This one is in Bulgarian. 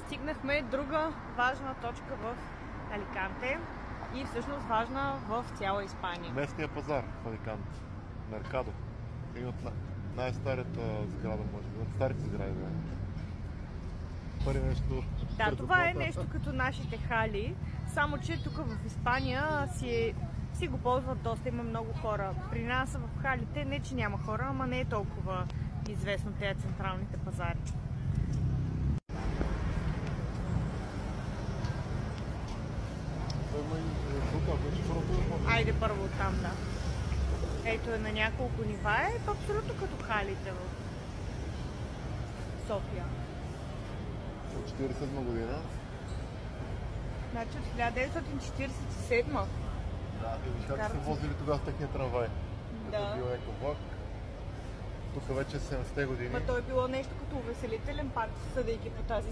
Стигнахме друга важна точка в Аликанте и всъщност важна в цяла Испания. Местния пазар в Аликанте. Меркадо. Един от най-старата сграда, може би. От старите сгради, да. Първи нещо. Да, това е нещо като нашите хали, само че тук в Испания си го ползват доста, има много хора. При нас в халите не че няма хора, ама не е толкова известно тези централните пазари. Айде първо там, да. Ето е на няколко нива, е абсолютно като халите в София. От 47 година. Значи от 1947. Да, и как са возили тогава с техния трамвай. Да. Като бил ековлак. Тук вече 70-те години. Ма то е било нещо като увеселителен парк, съдейки по тази